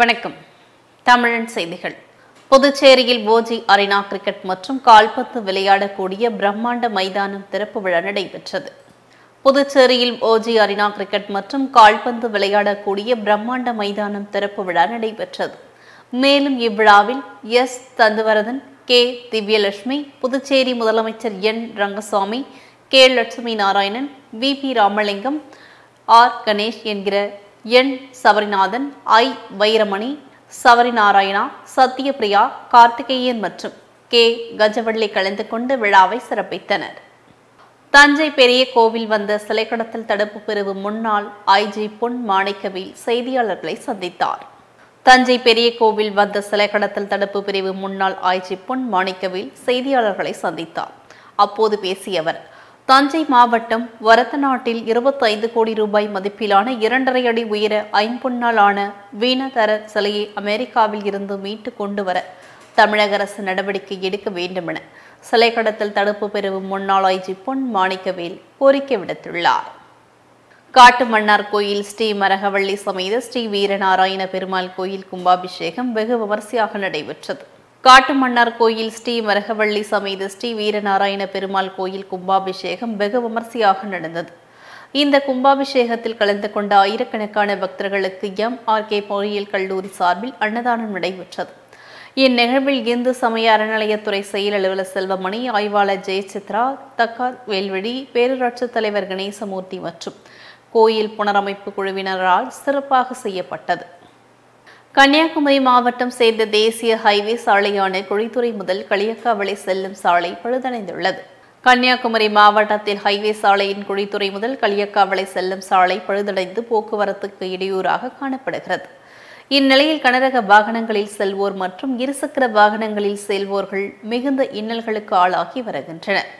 வணக்கம். தமிழன் செய்திகள். புதுச்சேரியில் ஓஜி அரினா கிரிக்கெட் மற்றும் கால்பந்து விளையாடக்கூடிய பிரம்மாண்ட மைதானம் திறப்பு விழா நடைபெற்றது. புதுச்சேரியில் ஓஜி அரினா கிரிக்கெட் மற்றும் கால்பந்து விளையாடக்கூடிய பிரம்மாண்ட மைதானம் திறப்பு விழா நடைபெற்றது. மேலும் இவ்விழாவில் எஸ். தந்துவரதன், கே. திவ்யலட்சுமி, புதுச்சேரி முதலமைச்சர் N. Rangasamy, K. Lakshmi Narayanan, V. P. Ramalingam, R. Ganesh என்கிற என். சபரிநாதன், ஐ. வைரமணி, சபரிநாராயணா, சத்யபிரியா, கார்த்திகேயன் மற்றும் கே. கஜவள்ளி கலந்து கொண்டு விழாவை சிறப்பித்தனர். தஞ்சை பெரிய கோவில் வந்த சிலை கடத்தல் தடுப்பு பிரிவு முன்னாள் ஐ.ஜி. பொன் மாணிக்கவேல் செய்தியாளர்களை சந்தித்தார். தஞ்சை பெரிய கோவில் வந்த சிலை கடத்தல் தடுப்பு பிரிவு முன்னாள் ஐ.ஜி. பொன் மாணிக்கவேல் செய்தியாளர்களை சந்தித்தார். அப்போது பேசிய அவர், தஞ்சை மாவட்டம் வரத்தநாட்டில் 25 கோடி ரூபாய் மதிப்பிலான 2.5 அடி உயர ஐம்பொன்னால் ஆன வீணதர சிலையை அமெரிக்காவில் இருந்து மீட்டு கொண்டு வர தமிழக அரசு நடவடிக்கை எடுக்க வேண்டுமென சிலை கடத்தல் தடுப்பு பிரிவு முன்னாள் ஐ.ஜி. பொன் மாணிக்கவேல் கோரிக்கை விடுத்துள்ளார். காட்டுமன்னார் கோயில் ஸ்ரீ மரகவள்ளி சமேத ஸ்ரீ வீரநாராயண பெருமாள் கோயில் கும்பாபிஷேகம் வெகு விமரிசையாக நடைபெற்றது. காட்டுமன்னார் கோயில் ஸ்ரீ மரகவள்ளி சமேத ஸ்ரீ வீரநாராயண பெருமாள் கோயில் கும்பாபிஷேகம் வெகு விமரிசையாக நடந்தது. இந்த கும்பாபிஷேகத்தில் கலந்து கொண்ட ஆயிரக்கணக்கான பக்தர்களுக்கு M.R.K. பொறியியல் கல்லூரி சார்பில் அன்னதானம் நடைபெற்றது. இந்நிகழ்வில் இந்து சமய அறநிலையத்துறை செயல் அலுவலர் செல்வமணி, ஆய்வாளர் ஜெயசித்ரா, தக்கார் வேல்வெளி, பேரூராட்சி தலைவர் கணேசமூர்த்தி மற்றும் கோயில் புனரமைப்பு குழுவினரால் சிறப்பாக செய்யப்பட்டது. கன்னியாகுமரி மாவட்டம் சேர்ந்த தேசிய ஹைவே சாலையான குழித்துறை முதல் களியக்காவிளை செல்லும் சாலை பழுதடைந்துள்ளது. கன்னியாகுமரி மாவட்டத்தில் ஹைவே சாலையின் குழித்துறை முதல் களியக்காவிளை செல்லும் சாலை பழுதடைந்து போக்குவரத்துக்கு இடையூறாக காணப்படுகிறது. இந்நிலையில் கனரக வாகனங்களில் செல்வோர் மற்றும் இருசக்கர வாகனங்களில் செல்வோர்கள் மிகுந்த இன்னல்களுக்கு ஆளாகி வருகின்றனர்.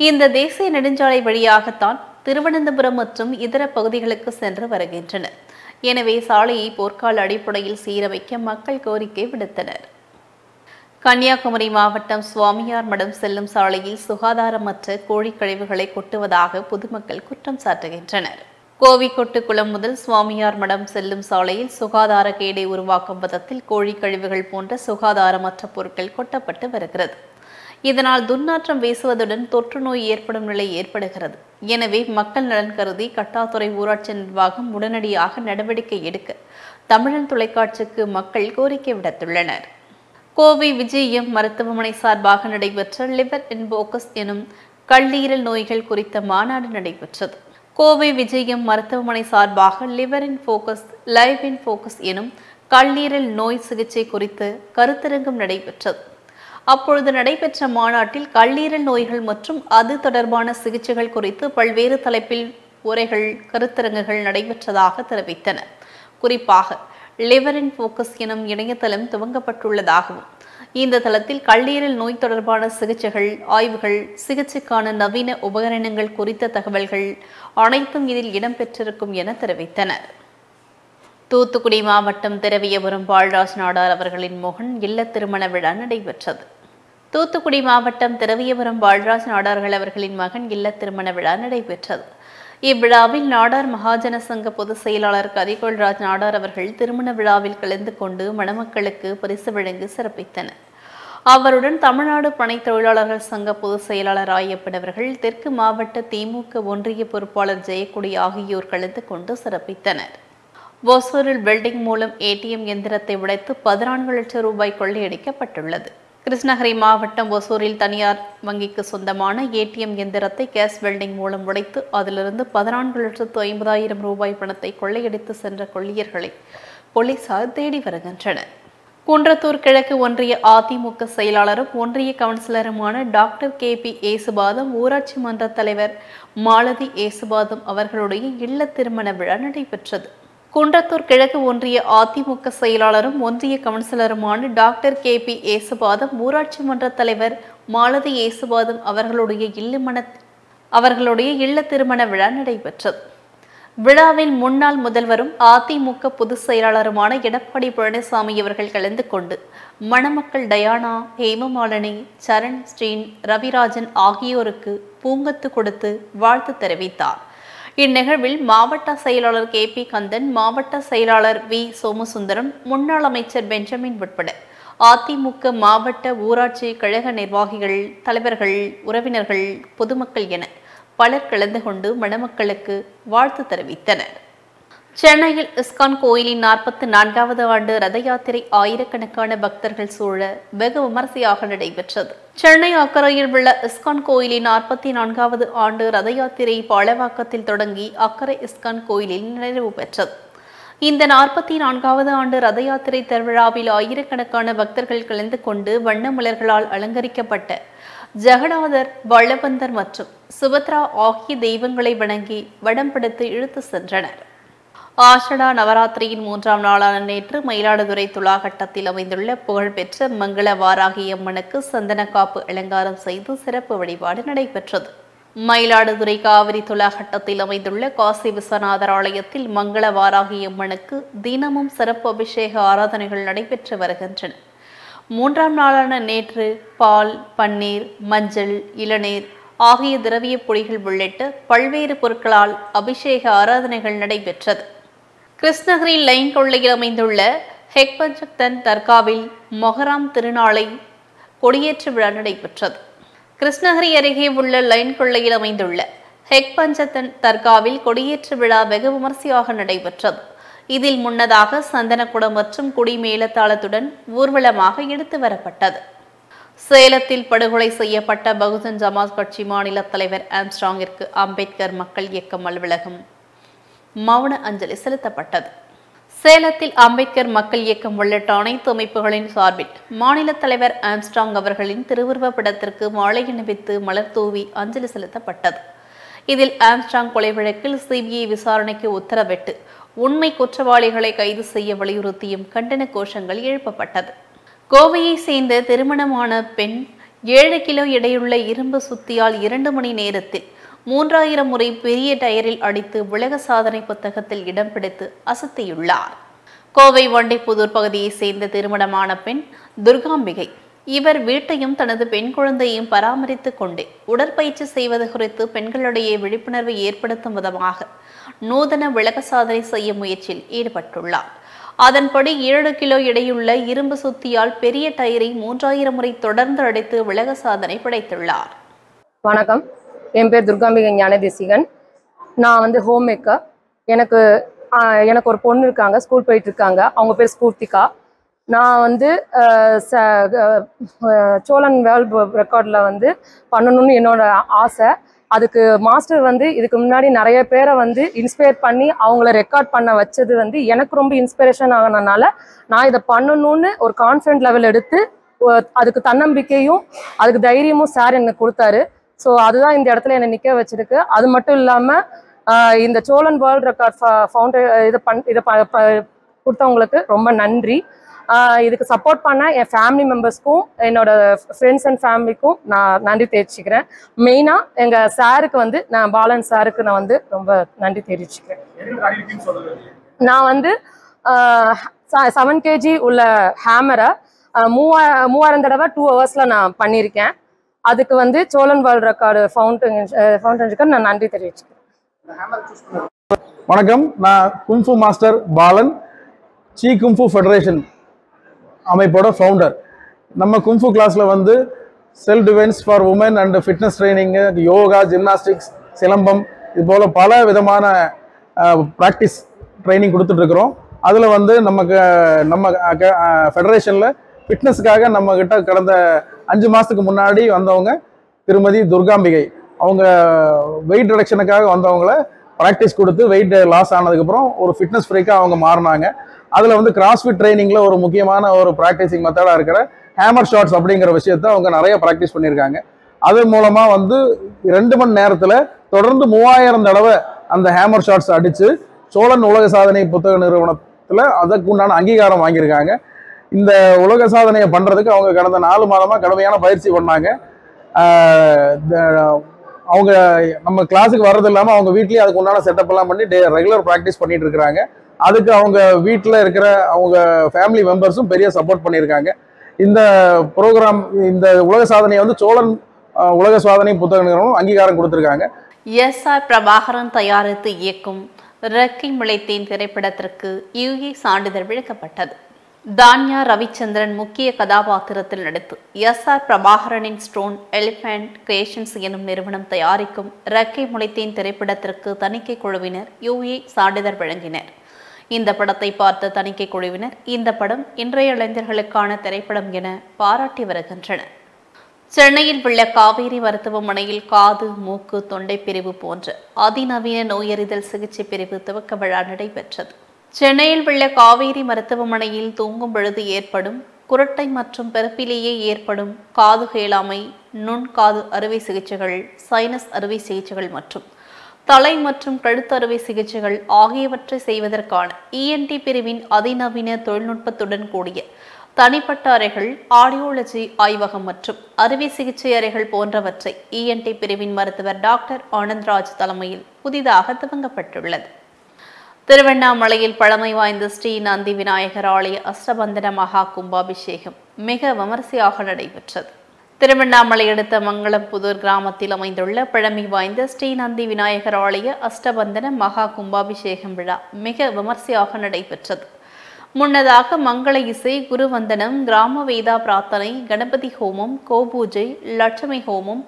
இந்த தேசிய நெடுஞ்சாலை வழியாகத்தான் திருவனந்தபுரம் மற்றும் இதர பகுதிகளுக்கு சென்று வருகின்றனர். எனவே சாலையை போர்க்கால அடிப்படையில் சீரமைக்க மக்கள் கோரிக்கை விடுத்தனர். கன்னியாகுமரி மாவட்டம் சுவாமியார் மடம் செல்லும் சாலையில் சுகாதாரமற்ற கோழி கழிவுகளை கொட்டுவதாக பொதுமக்கள் குற்றம் சாட்டுகின்றனர். கோவிக்கொட்டு குளம் முதல் சுவாமியார் மடம் செல்லும் சாலையில் சுகாதார கேடை உருவாக்கும் விதத்தில் கோழி கழிவுகள் போன்ற சுகாதாரமற்ற பொருட்கள் கொட்டப்பட்டு வருகிறது. இதனால் துர்நாற்றம் வீசுவதுடன் தொற்று நோய் ஏற்படும் நிலை ஏற்படுகிறது. எனவே மக்கள் நலன் கருதி கட்டாத்துறை ஊராட்சி நிர்வாகம் உடனடியாக நடவடிக்கை எடுக்க தமிழன் தொலைக்காட்சிக்கு மக்கள் கோரிக்கை விடுத்துள்ளனர். கோவை விஜயம் மருத்துவமனை சார்பாக நடைபெற்ற லிவர் இன் ஃபோக்கஸ் எனும் கல்லீரல் நோய்கள் குறித்த மாநாடு நடைபெற்றது. கோவை விஜயம் மருத்துவமனை சார்பாக liver in focus, live in focus எனும் கல்லீரல் நோய் சிகிச்சை குறித்து கருத்தரங்கம் நடைபெற்றது. அப்பொழுது நடைபெற்ற மாநாட்டில் கல்லீரல் நோய்கள் மற்றும் அது தொடர்பான சிகிச்சைகள் குறித்து பல்வேறு தலைப்பில் உரைகள், கருத்தரங்குகள் நடைபெற்றதாக தெரிவித்தனர். குறிப்பாக லிவர் இன் ஃபோக்கஸ் எனும் இணையதளம் துவங்கப்பட்டுள்ளதாகவும் இந்த தளத்தில் கல்லீரல் நோய் தொடர்பான சிகிச்சைகள், ஆய்வுகள், சிகிச்சைக்கான நவீன உபகரணங்கள் குறித்த தகவல்கள் அனைத்தும் இதில் இடம்பெற்றிருக்கும் என தெரிவித்தனர். தூத்துக்குடி மாவட்டம் திரவியபுரம் பால்ராஜ் நாடார் அவர்களின் மகன் இல்ல திருமண விழா நடைபெற்றது. தூத்துக்குடி மாவட்டம் திரவியபுரம் பால்ராஜ் நாடார்கள் அவர்களின் மகன் இல்ல திருமண விழா நடைபெற்றது. இவ்விழாவில் நாடார் மகாஜன சங்க பொதுச் செயலாளர் கரிகோல்ராஜ் நாடார் அவர்கள் திருமண விழாவில் கலந்து கொண்டு மணமக்களுக்கு பரிசு வழங்கி சிறப்பித்தனர். அவருடன் தமிழ்நாடு பனை தொழிலாளர்கள் சங்க பொதுச் செயலாளர் ராயப்பன் அவர்கள், தெற்கு மாவட்ட திமுக ஒன்றிய பொறுப்பாளர் ஜெயக்குடி ஆகியோர் கலந்து கொண்டு சிறப்பித்தனர். ஓசூரில் பில்டிங் மூலம் ATM எந்திரத்தை உடைத்து 14 லட்சம் ரூபாய் கொள்ளையடிக்கப்பட்டுள்ளது. கிருஷ்ணகிரி மாவட்டம் ஓசூரில் தனியார் வங்கிக்கு சொந்தமான ATM எந்திரத்தை கேஸ் வெல்டிங் மூலம் உடைத்து அதிலிருந்து 14,50,000 ரூபாய் பணத்தை கொள்ளையடித்து சென்ற கொள்ளையர்களை போலீசார் தேடி வருகின்றனர். குன்றத்தூர் கிழக்கு ஒன்றிய அதிமுக செயலாளரும் ஒன்றிய கவுன்சிலருமான டாக்டர் KP ஏசுபாதம், ஊராட்சி மன்ற தலைவர் மாலதி ஏசுபாதம் அவர்களுடைய இல்ல திருமண விழா நடைபெற்றது. குன்றத்தூர் கிழக்கு ஒன்றிய அதிமுக செயலாளரும் ஒன்றிய கவுன்சிலருமான டாக்டர் KP ஏசுபாதம், ஊராட்சி மன்ற தலைவர் மாலதி ஏசுபாதம் அவர்களுடைய இல்ல திருமண விழா நடைபெற்றது. விழாவில் முன்னாள் முதல்வரும் அதிமுக பொதுச் செயலாளருமான எடப்பாடி பழனிசாமி அவர்கள் கலந்து கொண்டு மணமக்கள் டயானா, ஹேமமாலினி, சரண், ஸ்ரீன், ரவிராஜன் ஆகியோருக்கு பூங்கொத்து கொடுத்து வாழ்த்து தெரிவித்தார். இந்நிகழ்வில் மாவட்ட செயலாளர் KP கந்தன், மாவட்ட செயலாளர் V சோமசுந்தரம், முன்னாள் அமைச்சர் பெஞ்சமின் உட்பட அதிமுக மாவட்ட ஊராட்சி கழக நிர்வாகிகள், தலைவர்கள், உறவினர்கள், பொதுமக்கள் என பலர் கலந்து கொண்டு மணமக்களுக்கு வாழ்த்து தெரிவித்தனர். சென்னையில் இஸ்கான் கோயிலின் 44வது ஆண்டு ரத யாத்திரை ஆயிரக்கணக்கான பக்தர்கள் சூழ வெகு விமரிசையாக நடைபெற்றது. சென்னை அக்கரையில் உள்ள இஸ்கான் கோயிலின் 44வது ஆண்டு ரத யாத்திரை பாலவாக்கத்தில் தொடங்கி அக்கரை இஸ்கான் கோயிலில் நிறைவு பெற்றது. இந்த 44வது ஆண்டு ரத யாத்திரை திருவிழாவில் ஆயிரக்கணக்கான பக்தர்கள் கலந்து கொண்டு வண்ண மலர்களால் அலங்கரிக்கப்பட்ட ஜெகநாதர், வல்லபந்தர் மற்றும் சுபத்ரா ஆகிய தெய்வங்களை வணங்கி வடம் பிடித்து இழுத்து சென்றனர். ஆஷடா நவராத்திரியின் 3ஆம் நாளான நேற்று மயிலாடுதுறை துலாகட்டத்தில் அமைந்துள்ள புகழ்பெற்ற மங்கள வாராகி அம்மனுக்கு சந்தனக்காப்பு அலங்காரம் செய்து சிறப்பு வழிபாடு நடைபெற்றது. மயிலாடுதுறை காவிரி துலாகட்டத்தில் அமைந்துள்ள காசி விஸ்வநாதர் ஆலயத்தில் மங்கள வாராகி அம்மனுக்கு தினமும் சிறப்பு அபிஷேக ஆராதனைகள் நடைபெற்று வருகின்றன. 3ஆம் நாளான நேற்று பால், பன்னீர், மஞ்சள், இளநீர் ஆகிய திரவிய பொடிகள் உள்ளிட்ட பல்வேறு பொருட்களால் அபிஷேக ஆராதனைகள் நடைபெற்றது. கிருஷ்ணகிரி லைன் கொள்ளையில் அமைந்துள்ள ஹெக்பஞ்சக்தன் தர்காவில் மொஹரம் திருநாளை கொடியேற்று விழா நடைபெற்றது. கிருஷ்ணகிரி அருகே உள்ள லைன் கொள்ளையில் அமைந்துள்ள ஹெக்பஞ்சக்தன் தர்காவில் கொடியேற்று விழா வெகு விமரிசையாக நடைபெற்றது. இதில் முன்னதாக சந்தனக்குடம் மற்றும் குடி மேளதாளத்துடன் ஊர்வலமாக எடுத்து வரப்பட்டது. சேலத்தில் படுகொலை செய்யப்பட்ட பகுஜன் சமாஜ் கட்சி மாநில தலைவர் ஆம்ஸ்ட்ராங்கிற்கு அம்பேத்கர் மக்கள் இயக்கம் அலுவலகம் மௌன அஞ்சலி செலுத்தப்பட்டது. சேலத்தில் அம்பேத்கர் மக்கள் இயக்கம் உள்ளிட்ட அனைத்து அமைப்புகளின் சார்பில் மாநில தலைவர் ஆம்ஸ்ட்ராங் அவர்களின் திருவுருவப் படத்திற்கு மாலை அணிவித்து மலர் தூவி அஞ்சலி செலுத்தப்பட்டது. இதில் ஆம்ஸ்ட்ராங் கொலை வழக்கில் CBI விசாரணைக்கு உத்தரவிட்டு உண்மை குற்றவாளிகளை கைது செய்ய வலியுறுத்தியும் கண்டன கோஷங்கள் எழுப்பப்பட்டது. கோவையை சேர்ந்த திருமணமான பெண் 7 கிலோ எடையுள்ள இரும்பு சுத்தியால் 2 மணி நேரத்தில் 3000 முறை பெரிய டயரில் அடித்து உலக சாதனை புத்தகத்தில் இடம் பிடித்து அசத்தியுள்ளார். கோவை வண்டிப்புதூர் பகுதியை சேர்ந்த திருமணமான பெண் துர்காம்பிகை. இவர் வீட்டையும் தனது பெண் குழந்தையையும் பராமரித்துக் கொண்டே உடற்பயிற்சி செய்வது குறித்து பெண்களிடையே விழிப்புணர்வை ஏற்படுத்தும் விதமாக நூதன உலக சாதனை செய்ய முயற்சியில் ஈடுபட்டுள்ளார். அதன்படி 7 கிலோ எடையுள்ள இரும்பு சுத்தியால் பெரிய டயரை 3000 முறை தொடர்ந்து அடித்து உலக சாதனை படைத்துள்ளார். வணக்கம், என் பேர் துர்காம்பிகை ஞானதேசிகன். நான் ஹோம் மேக்கர். எனக்கு ஒரு பொண்ணு இருக்காங்க, ஸ்கூல் போயிட்டு இருக்காங்க. அவங்க பேர் ஸ்பூர்த்திகா. நான் சோழன் வேர்ல்ட் ரெக்கார்டில் பண்ணணும்னு என்னோட ஆசை. அதுக்கு மாஸ்டர் இதுக்கு முன்னாடி நிறைய பேரை இன்ஸ்பயர் பண்ணி அவங்கள ரெக்கார்ட் பண்ண வச்சது எனக்கு ரொம்ப இன்ஸ்பிரேஷன் ஆனதுனால நான் இதை பண்ணணும்னு ஒரு கான்ஃபிடென்ட் லெவல் எடுத்து அதுக்கு தன்னம்பிக்கையும் அதுக்கு தைரியமும் சார் எனக்கு கொடுத்தாரு. ஸோ அதுதான் இந்த இடத்துல என்னை நிற்க வச்சிருக்கு. அது மட்டும் இல்லாமல் இந்த சோழன் வேர்ல்ட் ரெக்கார்ட் இதை கொடுத்தவங்களுக்கு ரொம்ப நன்றி. இதுக்கு சப்போர்ட் பண்ண என் ஃபேமிலி மெம்பர்ஸ்க்கும் என்னோட ஃப்ரெண்ட்ஸ் அண்ட் ஃபேமிலிக்கும் நான் நன்றி தெரிவிச்சுக்கிறேன். மெயினாக எங்கள் சாருக்கு நான் பாலன் சாருக்கு நான் ரொம்ப நன்றி தெரிவிச்சுக்கிறேன். நான் 7 kg உள்ள ஹேமரை 3000 தடவை 2 hours நான் பண்ணியிருக்கேன். அதுக்கு சோழன் வேர்ல்ட் ரெக்கார்டு ஃபவுண்டேஷனுக்கு நான் நன்றி தெரிவிச்சுக்கிறேன். வணக்கம், நான் kung fu master Balan, C kung fu federation அமைப்போட ஃபவுண்டர். நம்ம கும்ஃபு கிளாஸில் self defence for women and fitness training, yoga, gymnastics, silambam, இது போல் பல விதமான ப்ராக்டிஸ் ட்ரைனிங் கொடுத்துட்ருக்குறோம். அதில் நம்ம ஃபெடரேஷனில் ஃபிட்னஸுக்காக நம்மக்கிட்ட கடந்த 5 மாதத்துக்கு முன்னாடி வந்தவங்க திருமதி துர்காம்பிகை. அவங்க வெயிட் ரிடக்ஷனுக்காக வந்தவங்கள ப்ராக்டிஸ் கொடுத்து வெயிட் லாஸ் ஆனதுக்கப்புறம் ஒரு ஃபிட்னஸ் ஃப்ரீக்காக அவங்க மாறினாங்க. அதில் கிராஸ்ஃபிட் ட்ரைனிங்கில் ஒரு முக்கியமான ஒரு ப்ராக்டிஸிங் மெத்தடாக இருக்கிற ஹேமர் ஷாட்ஸ் அப்படிங்கிற விஷயத்த அவங்க நிறைய ப்ராக்டிஸ் பண்ணியிருக்காங்க. அது மூலமாக 2 மணி நேரத்தில் தொடர்ந்து 3000 தடவை அந்த ஹேமர் ஷாட்ஸ் அடித்து சோழன் உலக சாதனை புத்தக நிறுவனத்தில் அதற்கு உண்டான அங்கீகாரம் வாங்கியிருக்காங்க. இந்த உலக சாதனையை பண்ணுறதுக்கு அவங்க கடந்த 4 மாதமாக கடுமையான பயிற்சி பண்ணாங்க. அவங்க நம்ம கிளாஸுக்கு வர்றது இல்லாமல் அவங்க வீட்லேயே அதுக்கு உண்டான செட்டப் எல்லாம் பண்ணி ரெகுலர் ப்ராக்டிஸ் பண்ணிட்டு இருக்கிறாங்க. அதுக்கு அவங்க வீட்டில் இருக்கிற அவங்க ஃபேமிலி மெம்பர்ஸும் பெரிய சப்போர்ட் பண்ணியிருக்காங்க. இந்த ப்ரோக்ராம், இந்த உலக சாதனையை சோழன் உலக சாதனை புத்தக நிறுவனம் அங்கீகாரம் கொடுத்துருக்காங்க. எஸ்.ஆர். பிரபாகரன் தயாரித்து இயக்கும் ரெக்கை முளைத்தேன் திரைப்படத்திற்கு யுஏ சான்றிதழ் வழங்கப்பட்டது. தான்யா ரவிச்சந்திரன் முக்கிய கதாபாத்திரத்தில் நடித்து எஸ்.ஆர். பிரபாகரனின் ஸ்டோன் எலிபென்ட் கிரியேஷன்ஸ் எனும் நிறுவனம் தயாரிக்கும் ரெக்கை முளைத்தேன் திரைப்படத்திற்கு தணிக்கை குழுவினர் யுஏ சான்றிதழ் வழங்கினர். இந்த படத்தை பார்த்த தணிக்கை குழுவினர் இந்த படம் இன்றைய இளைஞர்களுக்கான திரைப்படம் என பாராட்டி வருகின்றனர். சென்னையில் உள்ள காவேரி மருத்துவமனையில் காது, மூக்கு, தொண்டை பிரிவு போன்ற அதிநவீன நோயறிதல் சிகிச்சை பிரிவு துவக்க விழா நடைபெற்றது. சென்னையில் உள்ள காவேரி மருத்துவமனையில் தூங்கும் பொழுது ஏற்படும் குரட்டை மற்றும் பிறப்பிலேயே ஏற்படும் காது கேளாமை, நுண்காது அறுவை சிகிச்சைகள், சைனஸ் அறுவை சிகிச்சைகள் மற்றும் தலை மற்றும் கழுத்து அறுவை சிகிச்சைகள் ஆகியவற்றை செய்வதற்கான இஎன்டி பிரிவின் அதிநவீன தொழில்நுட்பத்துடன் கூடிய தனிப்பட்ட அறைகள், ஆடியோலஜி ஆய்வகம் மற்றும் அறுவை சிகிச்சை அறைகள் போன்றவற்றை இஎன்டி பிரிவின் மருத்துவர் டாக்டர் ஆனந்த்ராஜ் தலைமையில் புதிதாக துவங்கப்பட்டுள்ளது. திருவண்ணாமலையில் பழமை வாய்ந்த ஸ்ரீ நந்தி விநாயகர் ஆலய அஷ்டபந்தன மகா கும்பாபிஷேகம் மிக விமரிசையாக நடைபெற்றது. திருவண்ணாமலை அடுத்த மங்களம்புதூர் கிராமத்தில் அமைந்துள்ள பழமை வாய்ந்த ஸ்ரீ நந்தி விநாயகர் ஆலய அஷ்டபந்தன மகா கும்பாபிஷேகம் விழா மிக விமரிசையாக நடைபெற்றது. முன்னதாக மங்கள இசை, குருவந்தனம், கிராம வேதா பிரார்த்தனை, கணபதி ஹோமம், கோபூஜை, லட்சுமி ஹோமம்,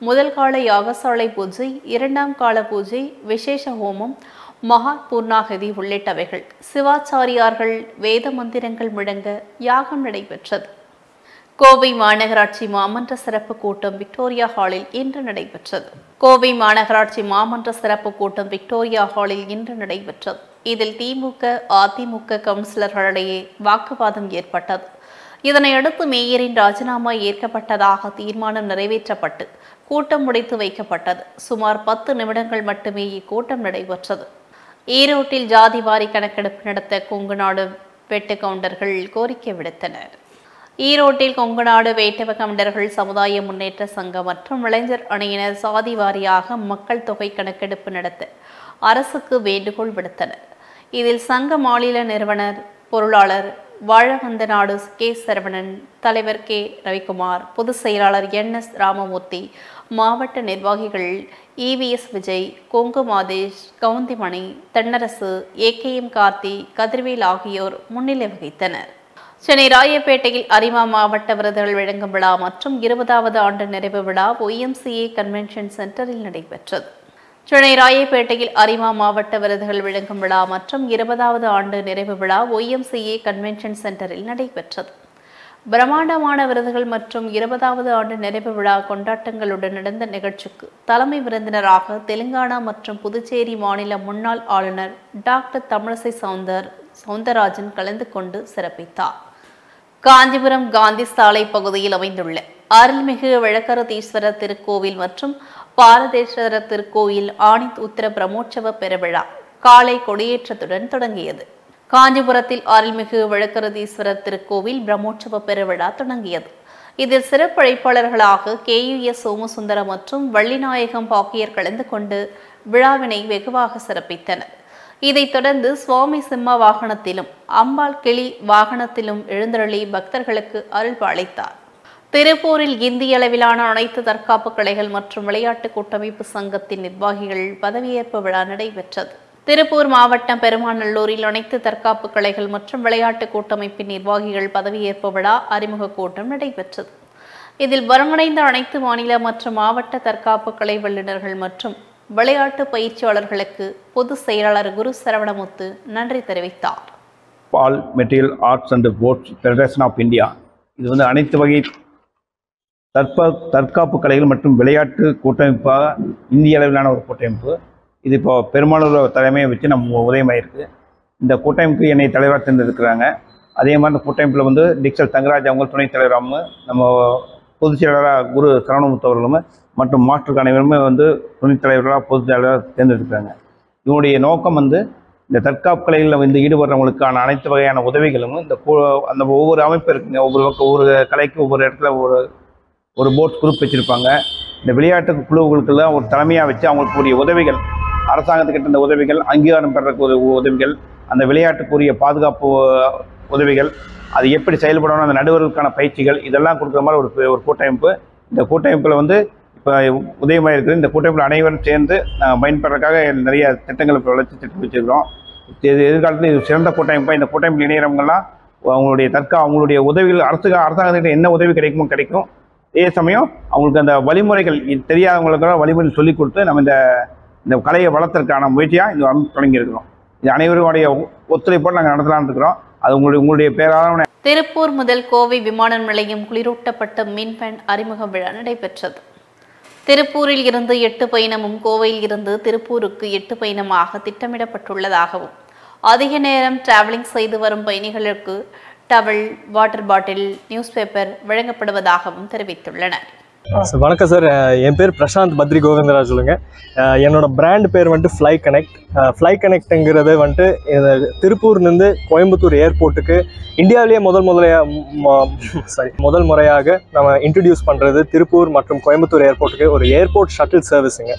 முதல் கால யாகசாலை பூஜை, இரண்டாம் கால பூஜை, விசேஷ ஹோமம், மகா பூர்ணாகதி உள்ளிட்டவைகள் சிவாச்சாரியார்கள் வேத மந்திரங்கள் முழங்க யாகம் நடைபெற்றது. கோவை மாநகராட்சி மாமன்ற சிறப்பு கூட்டம் விக்டோரியா ஹாலில் இன்று நடைபெற்றது. கோவை மாநகராட்சி மாமன்ற சிறப்பு கூட்டம் விக்டோரியா ஹாலில் இன்று நடைபெற்றது. இதில் திமுக, அதிமுக கவுன்சிலர்களிடையே வாக்குவாதம் ஏற்பட்டது. இதனையடுத்து மேயரின் ராஜினாமா ஏற்கப்பட்டதாக தீர்மானம் நிறைவேற்றப்பட்டு கூட்டம் முடித்து வைக்கப்பட்டது. சுமார் 10 நிமிடங்கள் மட்டுமே இக்கூட்டம் நடைபெற்றது. ஈரோட்டில் ஜாதிவாரி கணக்கெடுப்பு நடத்த கொங்குநாடு வெட்டு கவுண்டர்கள் கோரிக்கை விடுத்தனர். ஈரோட்டில் கொங்குநாடு வேட்டவ கவுண்டர்கள் சமுதாய முன்னேற்ற சங்கம் மற்றும் இளைஞர் அணியினர் சாதி வாரியாக மக்கள் தொகை கணக்கெடுப்பு நடத்த அரசுக்கு வேண்டுகோள் விடுத்தனர். இதில் சங்க மாநில நிறுவனர் பொருளாளர் வாழவந்தநாடு கே. சரவணன், தலைவர் கே. ரவிக்குமார், பொதுச் செயலாளர் NS ராமமூர்த்தி, மாவட்ட நிர்வாகிகள் EVS விஜய், கொங்கு மாதேஷ், கவுந்திமணி, தென்னரசு, AKM கார்த்தி, கதிர்வேல் ஆகியோர் முன்னிலை வகித்தனர். சென்னை ராயப்பேட்டையில் அரிமா மாவட்ட விருதுகள் வழங்கும் விழா மற்றும் 20வது ஆண்டு நிறைவு விழா YMCA கன்வென்ஷன் சென்டரில் நடைபெற்றது. சென்னை ராயப்பேட்டையில் அரிமா மாவட்ட விருதுகள் வழங்கும் விழா மற்றும் 20வது ஆண்டு நிறைவு விழா YMCA கன்வென்ஷன் சென்டரில் நடைபெற்றது. பிரம்மாண்டமான விருதுகள் மற்றும் 20வது ஆண்டு நிறைவு விழா கொண்டாட்டங்களுடன் நடந்த நிகழ்ச்சிக்கு தலைமை விருந்தினராக தெலுங்கானா மற்றும் புதுச்சேரி மாநில முன்னாள் ஆளுநர் டாக்டர் தமிழிசை சவுந்தரராஜன் கலந்து கொண்டு சிறப்பித்தார். காஞ்சிபுரம் காந்தி சாலை பகுதியில் அமைந்துள்ள அருள்மிகு விளக்கரதீஸ்வரர் திருக்கோவில் மற்றும் பாரதேஸ்வரர் திருக்கோயில் ஆணி உத்திர பிரமோற்சவ பெருவிழா காலை கொடியேற்றத்துடன் தொடங்கியது. காஞ்சிபுரத்தில் அருள்மிகு விளக்கரதீஸ்வரர் திருக்கோவில் பிரம்மோற்சவ பெருவிழா தொடங்கியது. இதில் சிறப்பு அழைப்பாளர்களாக KUS சோமசுந்தரம் மற்றும் வள்ளிநாயகம் ஆகியோர் கலந்து கொண்டு விழாவினை வெகுவாக சிறப்பித்தனர். இதைத் தொடர்ந்து சுவாமி சிம்ம வாகனத்திலும் அம்பாள் கிளி வாகனத்திலும் எழுந்தருளி பக்தர்களுக்கு அருள் பாலித்தார். திருப்பூரில் இந்திய அளவிலான அனைத்து தற்காப்பு கலைகள் மற்றும் விளையாட்டு கூட்டமைப்பு சங்கத்தின் நிர்வாகிகள் பதவியேற்பு விழா நடைபெற்றது. திருப்பூர் மாவட்டம் பெருமாநல்லூரில் அனைத்து தற்காப்பு கலைகள் மற்றும் விளையாட்டு கூட்டமைப்பின் நிர்வாகிகள் பதவியேற்பு விழா அறிமுக கூட்டம் நடைபெற்றது. இதில் ஒருங்கிணைந்த அனைத்து மாநில மற்றும் மாவட்ட தற்காப்பு கலை வல்லுநர்கள் மற்றும் விளையாட்டு பயிற்சியாளர்களுக்கு பொதுச் செயலாளர் குரு சரவணமுத்து நன்றி தெரிவித்தார். All material arts and sports federation of India இது வந்து அனைத்து வகை தற்காப்பு கலைகள் மற்றும் விளையாட்டு கூட்டமைப்பாக இந்திய அளவிலான ஒரு கூட்டமைப்பு. இது இப்போ பெருமாளூர் தலைமையை வச்சு நம்ம உதயமாயிருக்கு. இந்த கூட்டமைப்பு என்னை தலைவராக தேர்ந்தெடுக்கிறாங்க. அதே மாதிரி இந்த கூட்டமைப்பில் வந்து டிக்சல் தங்கராஜ் அவங்க துணைத் தலைவராகவும் நம்ம பொதுச் செயலாளராக குரு சரவணமுத்து அவர்களும் மற்றும் மாஸ்டருக்கு அனைவருமே வந்து துணைத் தலைவராக பொதுச் செயலாளராக தேர்ந்தெடுக்கிறாங்க. இவனுடைய நோக்கம் வந்து இந்த தற்காப்பு கலைகளில் வந்து ஈடுபடுறவங்களுக்கான அனைத்து வகையான உதவிகளும் அந்த ஒவ்வொரு அமைப்பு இருக்குங்க. ஒவ்வொரு கலைக்கு ஒவ்வொரு இடத்துல ஒரு போர்ட்ஸ் குரூப் வச்சுருப்பாங்க. இந்த விளையாட்டு குழுவுகளுக்கெல்லாம் ஒரு தலைமையாக வச்சு அவங்களுக்குரிய உதவிகள், அரசாங்கத்துக்கிட்ட இந்த உதவிகள், அங்கீகாரம் பெறக்கூடிய ஒரு உதவிகள், அந்த விளையாட்டுக்குரிய பாதுகாப்பு உதவிகள், அது எப்படி செயல்படணும், அந்த நடுவர்களுக்கான பயிற்சிகள், இதெல்லாம் கொடுக்குற மாதிரி ஒரு கூட்டமைப்பு. இந்த கூட்டமைப்பில் வந்து இப்போ உதயமாக இருக்குது. இந்த கூட்டமைப்பில் அனைவரும் சேர்ந்து பயன்படுறதுக்காக நிறைய திட்டங்கள் இப்போ வளர்ச்சி திட்டம் வச்சுருக்கிறோம். எதிர்காலத்தில் இது சிறந்த கூட்டமைப்பாக இந்த கூட்டமைப்பில் இணைகிறவங்கெல்லாம் அவங்களுடைய அவங்களுடைய உதவிகள் அரசாங்கத்திட்ட என்ன உதவி கிடைக்கும். அதே சமயம் அவங்களுக்கு அந்த வழிமுறைகள் தெரியாதவங்களுக்கு வழிமுறை சொல்லிக் கொடுத்து நம்ம இந்த கலையை வளர்த்தறதுக்கான முயற்சியாக இந்த அமைப்பு தொடங்கியிருக்கிறோம். இது அனைவருடைய ஒத்துழைப்போடு நாங்கள் நடத்தலான்னு இருக்கிறோம். அது உங்களுடைய பேரான. திருப்பூர் முதல் கோவை விமான நிலையம் குளிரூட்டப்பட்ட மின்வேன் அறிமுக விழா நடைபெற்றது. திருப்பூரில் இருந்து 8 பயணமும் கோவையில் இருந்து திருப்பூருக்கு 8 பயணமாக திட்டமிடப்பட்டுள்ளதாகவும் அதிக நேரம் டிராவலிங் செய்து வரும் பயணிகளுக்கு towel, water bottle, news paper வழங்கப்படுவதாகவும் தெரிவித்துள்ளனர். வணக்கம் சார், என் பேர் பிரசாந்த் பத்ரி கோவிந்தராஜ். சொல்லுங்க. என்னோட பிராண்ட் பேர் வந்துட்டு ஃப்ளை கனெக்ட். ஃப்ளை கனெக்ட்ங்கிறது வந்துட்டு திருப்பூர்லேருந்து கோயம்புத்தூர் ஏர்போர்ட்டுக்கு இந்தியாவிலேயே முதல் முறையாக நம்ம இன்ட்ரடியூஸ் பண்ணுறது திருப்பூர் மற்றும் கோயம்புத்தூர் ஏர்போர்ட்டுக்கு ஒரு ஏர்போர்ட் ஷட்டில் சர்வீஸுங்க.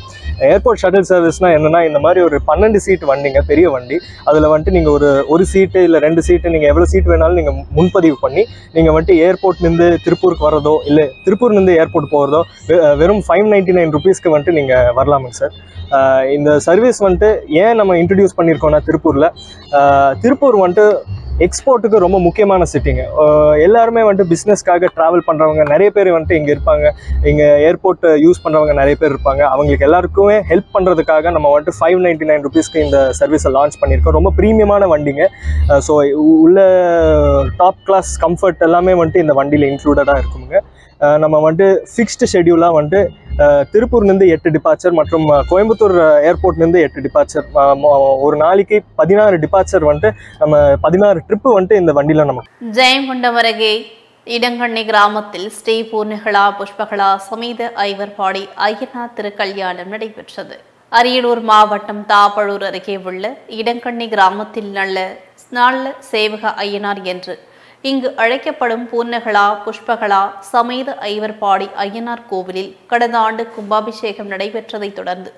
ஏர்போர்ட் ஷட்டில் சர்வீஸ்னால் என்னென்னா, இந்த மாதிரி ஒரு 12 சீட் வண்டிங்க, பெரிய வண்டி. அதில் வந்துட்டு நீங்கள் ஒரு சீட்டு இல்லை 2 சீட்டு, நீங்கள் எவ்வளோ சீட் வேணாலும் நீங்கள் முன்பதிவு பண்ணி நீங்கள் வந்துட்டு ஏர்போர்ட்லேருந்து திருப்பூருக்கு வர்றதோ இல்லை திருப்பூர்லேருந்து ஏர்போர்ட் போகிறதோ வெறும் 599 ருபீஸ்க்கு வந்துட்டு நீங்கள் வரலாமுங்க சார். இந்த சர்வீஸ் வந்துட்டு ஏன் நம்ம இன்ட்ரடியூஸ் பண்ணியிருக்கோம்னா, திருப்பூர் வந்துட்டு எக்ஸ்போர்ட்டுக்கு ரொம்ப முக்கியமான சிட்டிங்க. எல்லாருமே வந்துட்டு பிஸ்னஸ்க்காக ட்ராவல் பண்ணுறவங்க நிறைய பேர் வந்துட்டு இங்கே இருப்பாங்க. இங்கே ஏர்போர்ட் யூஸ் பண்ணுறவங்க நிறைய பேர் இருப்பாங்க. அவங்களுக்கு எல்லாருக்குமே ஹெல்ப் பண்ணுறதுக்காக நம்ம வந்துட்டு 599 ருபீஸ்க்கு இந்த சர்வீஸை லான்ச் பண்ணியிருக்கோம். ரொம்ப ப்ரீமியமான வண்டிங்க. ஸோ உள்ள டாப் கிளாஸ் கம்ஃபர்ட் எல்லாமே வந்துட்டு இந்த வண்டியில் இன்க்ளூடடாக இருக்குங்க. நம்ம வந்துட்டு ஃபிக்ஸ்டு ஷெட்யூலாக வந்துட்டு திருப்பூர்லேருந்து 8 டிபார்ச்சர் மற்றும் கோயம்புத்தூர் ஏர்போர்ட்லேருந்து 8 டிபார்ச்சர், ஒரு நாளைக்கு 16 டிபார்ச்சர் வந்துட்டு நம்ம 16 ட்ரிப்பு வந்துட்டு இந்த வண்டியில் நம்ம. ஜெயங்கொண்டம் அருகே இடங்கண்ணி கிராமத்தில் ஸ்ரீ பூர்ணிகளா புஷ்பகலா சமேத ஐவர்பாடி ஐயனார் திருக்கல்யாணம் நடைபெற்றது. அரியலூர் மாவட்டம் தாப்பழூர் அருகே உள்ள இடங்கண்ணி கிராமத்தில் நல்ல சேவக ஐயனார் என்று இங்கு அழைக்கப்படும் பூர்ணகலா புஷ்பகலா சமேத ஐவர்பாடி ஐயனார் கோவிலில் கடந்த ஆண்டு கும்பாபிஷேகம் நடைபெற்றதை தொடர்ந்து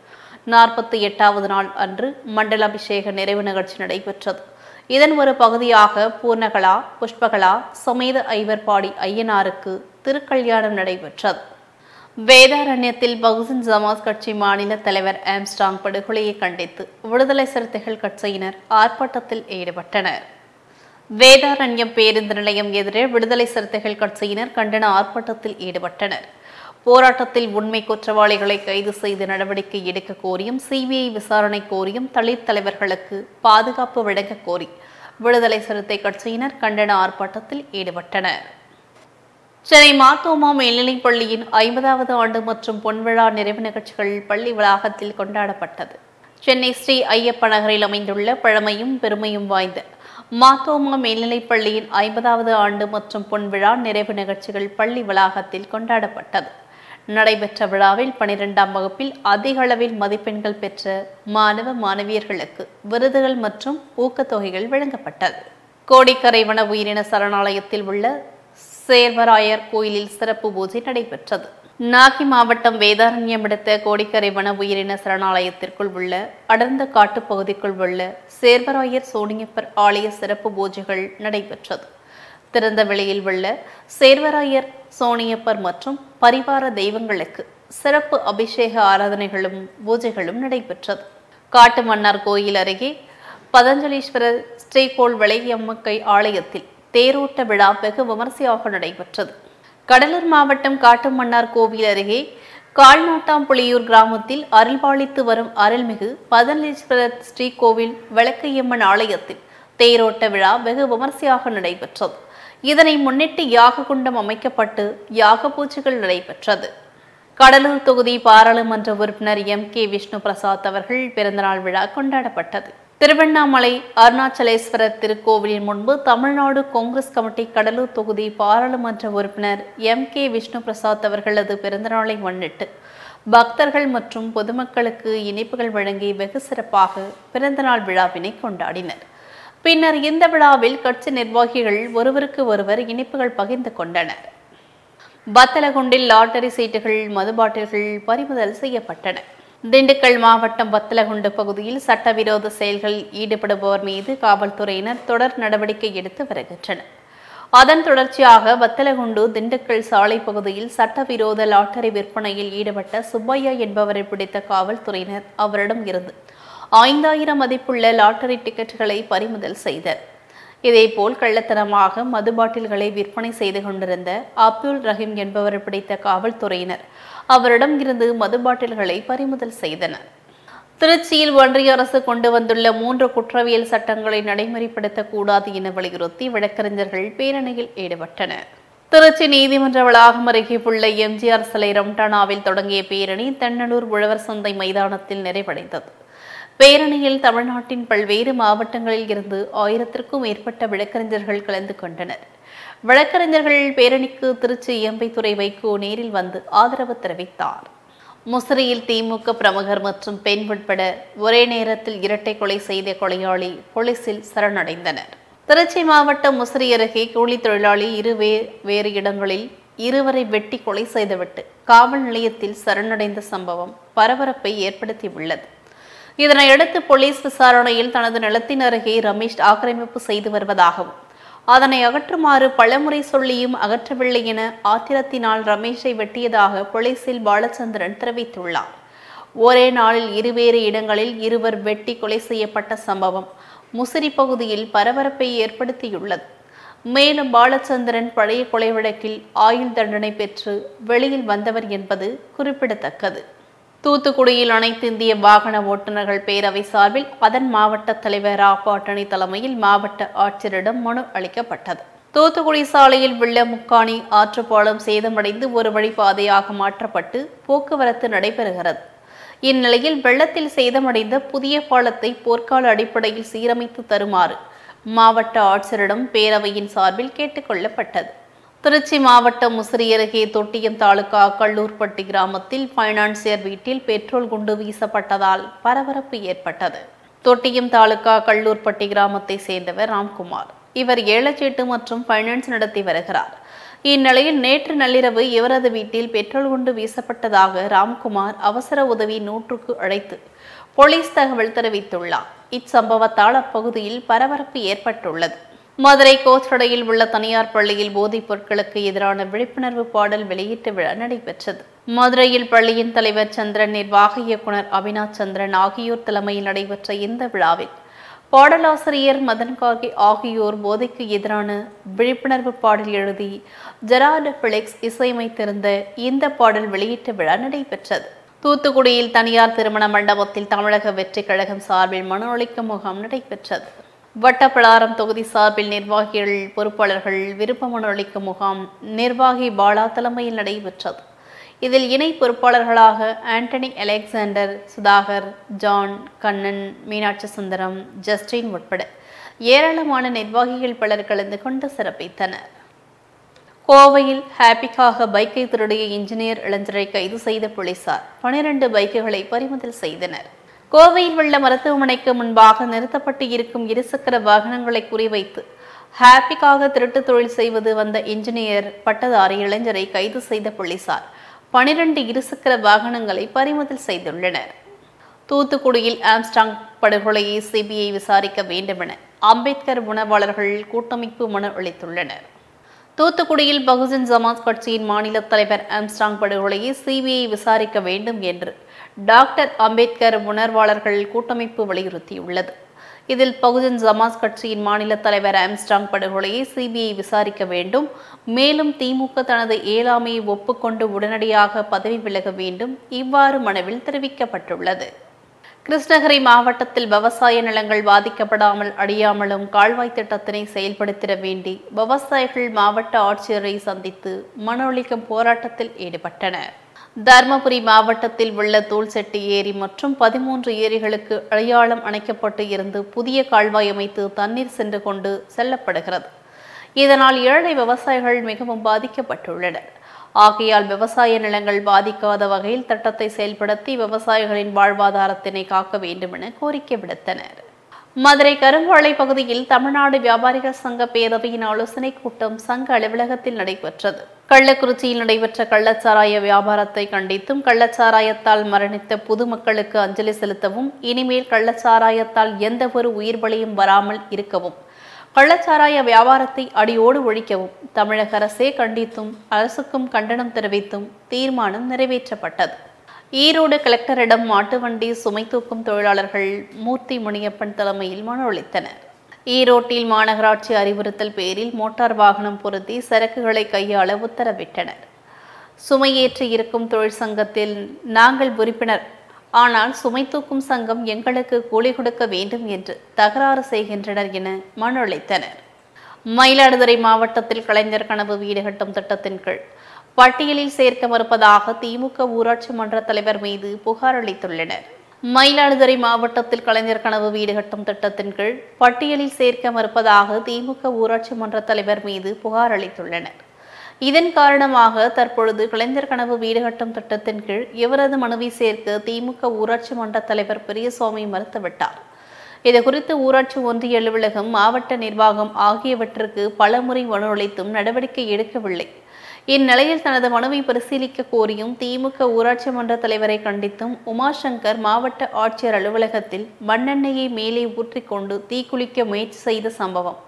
48வது நாள் அன்று மண்டலாபிஷேக நிறைவு நிகழ்ச்சி நடைபெற்றது. இதன் ஒரு பகுதியாக பூர்ணகலா புஷ்பகலா சமேத ஐவர்பாடி ஐயனாருக்கு திருக்கல்யாணம் நடைபெற்றது. வேதாரண்யத்தில் பகுஜன் சமாஜ் கட்சி மாநில தலைவர் ஆம்ஸ்ட்ராங் படுகொலையை கண்டித்து விடுதலை சிறுத்தைகள் கட்சியினர் ஆர்ப்பாட்டத்தில் ஈடுபட்டனர். வேதாரண்யம் பேருந்து நிலையம் எதிரே விடுதலை சிறுத்தைகள் கட்சியினர் கண்டன ஆர்ப்பாட்டத்தில் ஈடுபட்டனர். போராட்டத்தில் உண்மை குற்றவாளிகளை கைது செய்து நடவடிக்கை எடுக்க கோரியும், சிபிஐ விசாரணை கோரியும், தலித் தலைவர்களுக்கு பாதுகாப்பு வழங்க கோரி விடுதலை சிறுத்தை கட்சியினர் கண்டன ஆர்ப்பாட்டத்தில் ஈடுபட்டனர். சென்னை மாத்தோமா மேல்நிலைப் பள்ளியின் 50வது ஆண்டு மற்றும் பொன்விழா நிறைவு நிகழ்ச்சிகள் பள்ளி வளாகத்தில் கொண்டாடப்பட்டது. சென்னை ஸ்ரீ ஐயப்ப நகரில் அமைந்துள்ள பழமையும் பெருமையும் வாய்ந்த மாத்தோமா மேல்நிலைப் பள்ளியின் 50வது ஆண்டு மற்றும் பொன்விழா நிறைவு நிகழ்ச்சிகள் பள்ளி வளாகத்தில் கொண்டாடப்பட்டது. நடைபெற்ற விழாவில் 12ஆம் வகுப்பில் அதிக அளவில் மதிப்பெண்கள் பெற்ற மாணவ மாணவியர்களுக்கு விருதுகள் மற்றும் ஊக்கத்தொகைகள் வழங்கப்பட்டது. கோடிக்கரை வன உயிரின சரணாலயத்தில் உள்ள சேர்வராயர் கோயிலில் சிறப்பு பூஜை நடைபெற்றது. நாகை மாவட்டம் வேதாரண்யம் அடுத்த கோடிக்கரை வன உயிரின சரணாலயத்திற்குள் உள்ள அடர்ந்த காட்டுப்பகுதிக்குள் உள்ள சேர்வராயர் சோனியப்பர் ஆலய சிறப்பு பூஜைகள் நடைபெற்றது. திறந்த வெளியில் உள்ள சேர்வராயர் சோனியப்பர் மற்றும் பரிவார தெய்வங்களுக்கு சிறப்பு அபிஷேக ஆராதனைகளும் பூஜைகளும் நடைபெற்றது. காட்டுமன்னார் கோயில் அருகே பதஞ்சலீஸ்வரர் ஸ்ரீகோள் விளையம்மக்கை ஆலயத்தில் தேரோட்ட விழா வெகு விமரிசையாக நடைபெற்றது. கடலூர் மாவட்டம் காட்டுமன்னார் கோவில் அருகே கால்நாட்டாம்புலியூர் கிராமத்தில் அருள்பாலித்து வரும் அருள்மிகு பதஞ்சலீஸ்வரர் ஸ்ரீகோவில் விளக்கையம்மன் ஆலயத்தில் தேரோட்ட விழா வெகு விமரிசையாக நடைபெற்றது. இதனை முன்னிட்டு யாக குண்டம் அமைக்கப்பட்டு யாக பூஜைகள் நடைபெற்றது. கடலூர் தொகுதி பாராளுமன்ற உறுப்பினர் MK விஷ்ணு பிரசாத் அவர்கள் பிறந்தநாள் விழா கொண்டாடப்பட்டது. திருவண்ணாமலை அருணாச்சலேஸ்வரர் திருக்கோவிலின் முன்பு தமிழ்நாடு காங்கிரஸ் கமிட்டி கடலூர் தொகுதி பாராளுமன்ற உறுப்பினர் MK விஷ்ணு பிரசாத் அவர்களது பிறந்தநாளை முன்னிட்டு பக்தர்கள் மற்றும் பொதுமக்களுக்கு இனிப்புகள் வழங்கி வெகு சிறப்பாக பிறந்தநாள் விழாவினை கொண்டாடினர். பின்னர் இந்த விழாவில் கட்சி நிர்வாகிகள் ஒருவருக்கு ஒருவர் இனிப்புகள் பகிர்ந்து கொண்டனர். வத்தலகுண்டில் லாட்டரி சீட்டுகள், மது பாட்டில்கள் பறிமுதல் செய்யப்பட்டன. திண்டுக்கல் மாவட்டம் வத்தலகுண்டு பகுதியில் சட்டவிரோத செயல்களில் ஈடுபடுபவர் மீது காவல்துறையினர் தொடர் நடவடிக்கை எடுத்து வருகின்றனர். அதன் தொடர்ச்சியாக வத்தலகுண்டு திண்டுக்கல் சாலை பகுதியில் சட்டவிரோத லாட்டரி விற்பனையில் ஈடுபட்ட சுப்பையா என்பவரை பிடித்த காவல்துறையினர் அவரிடம் இருந்து 5000 மதிப்புள்ள லாட்டரி டிக்கெட்டுகளை பறிமுதல் செய்தனர். இதேபோல் கள்ளத்தனமாக மது பாட்டில்களை விற்பனை செய்து கொண்டிருந்த அப்துல் ரஹீம் என்பவரை பிடித்த காவல்துறையினர் அவரிடம் இருந்து மது பாட்டில்களை பறிமுதல் செய்தனர். திருச்சியில் ஒன்றிய அரசு கொண்டு வந்துள்ள 3 குற்றவியல் சட்டங்களை நடைமுறைப்படுத்தக்கூடாது என வலியுறுத்தி வழக்கறிஞர்கள் பேரணியில் ஈடுபட்டனர். திருச்சி நீதிமன்ற வளாகம் அருகே உள்ள எம்ஜிஆர் சிலை ரம்டானாவில் தொடங்கிய பேரணி தென்னலூர் உழவர் சந்தை மைதானத்தில் நிறைவடைந்தது. பேரணியில் தமிழ்நாட்டின் பல்வேறு மாவட்டங்களில் இருந்து 1000க்கும் மேற்பட்ட வழக்கறிஞர்கள் கலந்து கொண்டனர். வழக்கறிஞர்கள் பேரணிக்கு திருச்சி எம்பைத்துறை வைகோ நேரில் வந்து ஆதரவு தெரிவித்தார். முசிறியில் திமுக பிரமுகர் மற்றும் பெண் உட்பட ஒரே நேரத்தில் இரட்டை கொலை செய்த கொலையாளி போலீசில் சரணடைந்தனர். திருச்சி மாவட்டம் முசிறி அருகே கூலி தொழிலாளி வேறு இடங்களில் இருவரை வெட்டி கொலை செய்துவிட்டு காவல் நிலையத்தில் சரணடைந்த சம்பவம் பரபரப்பை ஏற்படுத்தியுள்ளது. இதனையடுத்து போலீஸ் விசாரணையில் தனது நிலத்தின் அருகே ரமேஷ் ஆக்கிரமிப்பு செய்து வருவதாகவும் அதனை அகற்றுமாறு பலமுறை சொல்லியும் அகற்றவில்லை என ஆத்திரத்தினால் ரமேஷை வெட்டியதாக போலீசில் பாலச்சந்திரன் தெரிவித்துள்ளார். ஒரே நாளில் இருவேறு இடங்களில் இருவர் வெட்டி கொலை செய்யப்பட்ட சம்பவம் முசிறி பகுதியில் பரபரப்பை ஏற்படுத்தியுள்ளது. மேலும் பாலச்சந்திரன் பழைய கொலை வழக்கில் ஆயுள் தண்டனை பெற்று வெளியில் வந்தவர் என்பது குறிப்பிடத்தக்கது. தூத்துக்குடியில் அனைத்து இந்திய வாகன ஓட்டுநர்கள் பேரவை சார்பில் அதன் மாவட்ட தலைவர் பாட்டணி தலைமையில் மாவட்ட ஆட்சியரிடம் மனு அளிக்கப்பட்டது. தூத்துக்குடி சாலையில் உள்ள முக்காணி ஆற்றுப்பாலம் சேதமடைந்து ஒரு வழி பாதையாக மாற்றப்பட்டு போக்குவரத்து நடைபெறுகிறது. இந்நிலையில் வெள்ளத்தில் சேதமடைந்த புதிய பாலத்தை போர்க்கால அடிப்படையில் சீரமைத்து தருமாறு மாவட்ட ஆட்சியரிடம் பேரவையின் சார்பில் கேட்டுக் கொள்ளப்பட்டது. திருச்சி மாவட்டம் முசிறி அருகே தொட்டியம் தாலுகா கல்லூர்பட்டி கிராமத்தில் பைனான்சியர் வீட்டில் பெட்ரோல் குண்டு வீசப்பட்டதால் பரபரப்பு ஏற்பட்டது. தொட்டியம் தாலுகா கல்லூர்பட்டி கிராமத்தை சேர்ந்தவர் ராம்குமார். இவர் ஏலச்சீட்டு மற்றும் பைனான்ஸ் நடத்தி வருகிறார். இந்நிலையில் நேற்று நள்ளிரவு இவரது வீட்டில் பெட்ரோல் குண்டு வீசப்பட்டதாக ராம்குமார் அவசர உதவி 100க்கு அழைத்து போலீஸ் தகவல் தெரிவித்துள்ளார். இச்சம்பவத்தால் அப்பகுதியில் பரபரப்பு ஏற்பட்டுள்ளது. மதுரை கோச்சடையில் உள்ள தனியார் பள்ளியில் போதைப் பொருட்களுக்கு எதிரான விழிப்புணர்வு பாடல் வெளியீட்டு விழா நடைபெற்றது. மதுரையில் பள்ளியின் தலைவர் சந்திரன், நிர்வாக இயக்குநர் அவினாஷ் சந்திரன் ஆகியோர் தலைமையில் நடைபெற்ற இந்த விழாவில் பாடலாசிரியர் மதன் கார்கே ஆகியோர் போதைக்கு எதிரான விழிப்புணர்வு பாடல் எழுதி ஜெரால்ட் பிலிக்ஸ் இசையமைத்திருந்த இந்த பாடல் வெளியீட்டு விழா நடைபெற்றது. தூத்துக்குடியில் தனியார் திருமண மண்டபத்தில் தமிழக வெற்றி கழகம் சார்பில் மனு அளிக்கும் முகாம் நடைபெற்றது. வட்டப்பிளாரம் தொகுதி சார்பில் நிர்வாகிகள் பொறுப்பாளர்கள் விருப்ப மனு அளிக்கும் முகாம் நிர்வாகி பாலா தலைமையில் நடைபெற்றது. இதில் இணை பொறுப்பாளர்களாக Antony Alexander, Sudhakar, John, Kannan, Meenakshi Sundaram, Justin உட்பட ஏராளமான நிர்வாகிகள் பலர் கலந்து கொண்டு சிறப்பித்தனர். கோவையில் ஹாப்பிக்காக பைக்கை திருடிய இன்ஜினியர் இளைஞரை கைது செய்த போலீசார் 12 பைக்குகளை பறிமுதல் செய்தனர். கோவையில் உள்ள மருத்துவமனைக்கு முன்பாக நிறுத்தப்பட்டு இருக்கும் இருசக்கர வாகனங்களை குறிவைத்து ஹாப்பிக்காக திருட்டு தொழில் செய்வது வந்த இன்ஜினியர் பட்டதாரி இளைஞரை கைது செய்த போலீசார் 12 இருசக்கர வாகனங்களை பறிமுதல் செய்துள்ளனர். தூத்துக்குடியில் ஆம்ஸ்டாங் படுகொலையை சிபிஐ விசாரிக்க வேண்டும் என அம்பேத்கர் உணவாளர்கள் கூட்டமைப்பு மனு அளித்துள்ளனர். தூத்துக்குடியில் பகுஜன் சமாஜ் கட்சியின் மாநில தலைவர் ஆம்ஸ்டாங் படுகொலையை சிபிஐ விசாரிக்க வேண்டும் என்று டாக்டர் அம்பேத்கர் உணர்வாளர்கள் கூட்டமைப்பு வலியுறுத்தியுள்ளது. இதில் பகுஜன் சமாஜ் கட்சியின் மாநில தலைவர் ஆம்ஸ்டாங் படுகொலையை சிபிஐ விசாரிக்க வேண்டும், மேலும் திமுக தனது இயலாமையை ஒப்புக்கொண்டு உடனடியாக பதவி விலக வேண்டும், இவ்வாறு மனுவில் தெரிவிக்கப்பட்டுள்ளது. கிருஷ்ணகிரி மாவட்டத்தில் விவசாய நிலங்கள் பாதிக்கப்படாமல் அழியாமலும் கால்வாய் திட்டத்தினை செயல்படுத்திட வேண்டி விவசாயிகள் மாவட்ட ஆட்சியரை சந்தித்து மனு அளிக்கும் போராட்டத்தில் ஈடுபட்டனர். தர்மபுரி மாவட்டத்தில் உள்ள தூள்செட்டி ஏரி மற்றும் 13 ஏரிகளுக்கு அடையாளம் அணைக்கப்பட்டு இருந்து புதிய கால்வாய் அமைத்து தண்ணீர் சென்று கொண்டு செல்லப்படுகிறது. இதனால் ஏழை விவசாயிகள் மிகவும் பாதிக்கப்பட்டுள்ளனர். ஆகையால் விவசாய நிலங்கள் பாதிக்காத வகையில் திட்டத்தை செயல்படுத்தி விவசாயிகளின் வாழ்வாதாரத்தினை காக்க வேண்டும் என கோரிக்கை விடுத்தனர். மதுரை கரும்பாலை பகுதியில் தமிழ்நாடு வியாபாரிகள் சங்க பேரவையின் ஆலோசனை கூட்டம் சங்க அலுவலகத்தில் நடைபெற்றது. கள்ளக்குறிச்சியில் நடைபெற்ற கள்ளச்சாராய வியாபாரத்தை கண்டித்தும் கள்ளச்சாராயத்தால் மரணித்த பொதுமக்களுக்கு அஞ்சலி செலுத்தவும் இனிமேல் கள்ளச்சாராயத்தால் எந்த ஒரு உயிர் பலியும் வராமல் இருக்கவும் கள்ளச்சாராய வியாபாரத்தை அடியோடு ஒழிக்கவும் தமிழக அரசே கண்டித்தும் அரசுக்கும் கண்டனம் தெரிவித்தும் தீர்மானம் நிறைவேற்றப்பட்டது. ஈரோடு கலெக்டரிடம் மாட்டு வண்டி சுமை தூக்கும் தொழிலாளர்கள் மூர்த்தி முனியப்பன் தலைமையில் மனு அளித்தனர். ஈரோட்டில் மாநகராட்சி அறிவுறுத்தல் பேரில் மோட்டார் வாகனம் பொருத்தி சரக்குகளை கையாள உத்தரவிட்டனர். சுமையேற்றி இருக்கும் தொழிற்சங்கத்தில் நாங்கள் உறுப்பினர், ஆனால் சுமை தூக்கும் சங்கம் எங்களுக்கு கூலி கொடுக்க வேண்டும் என்று தகராறு செய்கின்றனர் என மனு அளித்தனர். மயிலாடுதுறை மாவட்டத்தில் கலைஞர் கனவு வீடு கட்டும் திட்டத்தின் கீழ் பட்டியலில் சேர்க்க மறுப்பதாக திமுக ஊராட்சி மன்ற தலைவர் மீது புகார் அளித்துள்ளனர். மயிலாடுதுறை மாவட்டத்தில் கலைஞர் கனவு வீடு கட்டும் திட்டத்தின் கீழ் பட்டியலில் சேர்க்க மறுப்பதாக திமுக ஊராட்சி மன்ற தலைவர் மீது புகார் அளித்துள்ளனர். இதன் காரணமாக தற்பொழுது கலைஞர் கனவு வீடு கட்டும் திட்டத்தின் கீழ் இவரது மனுவை சேர்க்க திமுக ஊராட்சி மன்ற தலைவர் பெரியசுவாமி மறுத்துவிட்டார். இதுகுறித்து ஊராட்சி ஒன்றிய அலுவலகம், மாவட்ட நிர்வாகம் ஆகியவற்றுக்கு பலமுறை மனு அளித்தும் நடவடிக்கை எடுக்கவில்லை. இந்நிலையில் தனது மனுவை பரிசீலிக்க கோரியும் திமுக ஊராட்சி மன்ற தலைவரை கண்டித்தும் உமாசங்கர் மாவட்ட ஆட்சியர் அலுவலகத்தில் மண்ணெண்ணெயை மேலே ஊற்றிக்கொண்டு தீக்குளிக்க முயற்சி செய்த சம்பவம்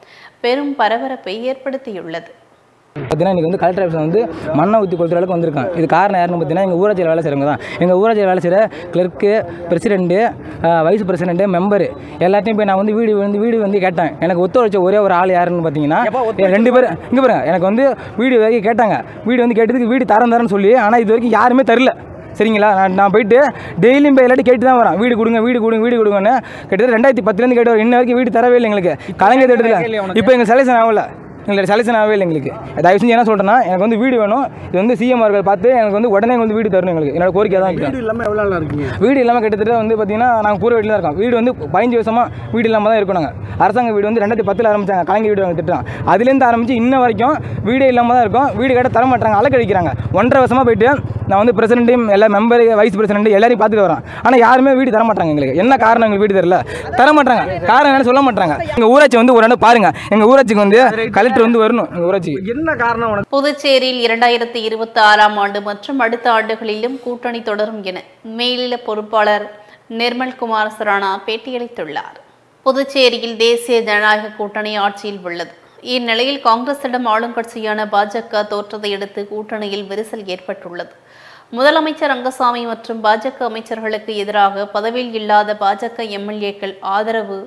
பெரும் பரபரப்பை ஏற்படுத்தியுள்ளது. பார்த்தீங்கன்னா இன்றைக்கி வந்து கலெக்டர் ஆஃபீஸ் வந்து மண்ணை ஊற்றி கொடுக்குற அளவுக்கு வந்திருக்காங்க. இது காரணம் யாருன்னு பார்த்தீங்கன்னா எங்கள் ஊராட்சியில் வேலை செய்கிறவங்க தான். எங்கள் ஊராட்சியில் வேலை செய்கிற clerk, president, wise president, member எல்லாத்தையும் போய் நான் வந்து வீடு வந்து கேட்டேன். எனக்கு ஒத்துழைச்ச ஒரே ஒரு ஆள் யாருன்னு பார்த்தீங்கன்னா 2 பேர் இங்கே பாருங்க. எனக்கு வந்து வீடு வரைக்கும் கேட்டாங்க. வீடு வந்து கேட்டதுக்கு வீடு தரேன்னு சொல்லி, ஆனால் இது வரைக்கும் யாருமே தரல. சரிங்களா, நான் போயிட்டு டெய்லியும் போய் எல்லாத்தையும் கேட்டு தான் வரேன். வீடு கொடுங்கன்னு கிட்டத்தட்ட 2010 கேட்டு வரும். இன்ன வரைக்கும் வீடு தரவே இல்லை எங்களுக்கு. கலைஞர் திட்டத்தில் இப்போ எங்கள் செலெக்ஷன் ஆகல. எங்களுக்கு செலெக்ஷன் ஆகவே இல்லை. எங்களுக்கு தயவு செஞ்சு என்ன சொல்கிறேன்னா, எனக்கு வந்து வீடு வேணும். இது வந்து சிஎம் அவர்கள் பார்த்து எனக்கு வந்து உடனே வந்து வீடு தரணும். எங்களுக்கு என்னோட கோரிக்கை தான் இருக்குது. வீடு இல்லாமல் கிட்டத்தட்ட வந்து பார்த்தீங்கன்னா நாங்கள் கூரை வீட்டில் தான் இருக்கோம். வீடு வந்து 15 வருஷமாக வீடு இல்லாமல் தான் இருக்கோம். நாங்கள் அரசாங்க வீடு வந்து 2010 ஆரம்பித்தாங்க. கலைஞர் வீடு வாங்க திட்டம். அதுலேருந்து ஆரம்பித்து இன்ன வரைக்கும் வீடு இல்லாமல் தான் இருக்கும். வீடு கேட்ட தர மாட்டாங்க, அலக்கடிக்கிறாங்க. 1.5 வருஷமாக போயிட்டு நான் வந்து பிரசிடென்ட்டையும் எல்லா மெம்பர், வைஸ் பிரசிடென்ட் எல்லாரையும் பார்த்துட்டு வரேன். ஆனால் யாருமே வீடு தர மாட்டாங்க. எங்களுக்கு என்ன காரணம்? எங்களுக்கு வீடு தர மாட்டாங்க. காரணம் என்ன சொல்ல மாட்டாங்க. எங்கள் ஊராட்சி வந்து ஒரு பாருங்க, எங்கள் ஊராட்சிக்கு வந்து கலெக்டர் வந்து வரணும். எங்கள் ஊராட்சிக்கு என்ன காரணம்? புதுச்சேரியில் 2026ஆம் ஆண்டு மற்றும் அடுத்த ஆண்டுகளிலும் கூட்டணி தொடரும் என மேலிட பொறுப்பாளர் நிர்மல்குமார் சரானா பேட்டியளித்துள்ளார். புதுச்சேரியில் தேசிய ஜனநாயக கூட்டணி ஆட்சியில் உள்ளது. இந்நிலையில் காங்கிரசிடம் ஆளுங்கட்சியான பாஜக தோற்றதை அடுத்து கூட்டணியில் விரிசல் ஏற்பட்டுள்ளது. முதலமைச்சர் ரங்கசாமி மற்றும் பாஜக அமைச்சர்களுக்கு எதிராக பதவியில் இல்லாத பாஜக எம்எல்ஏக்கள் ஆதரவு,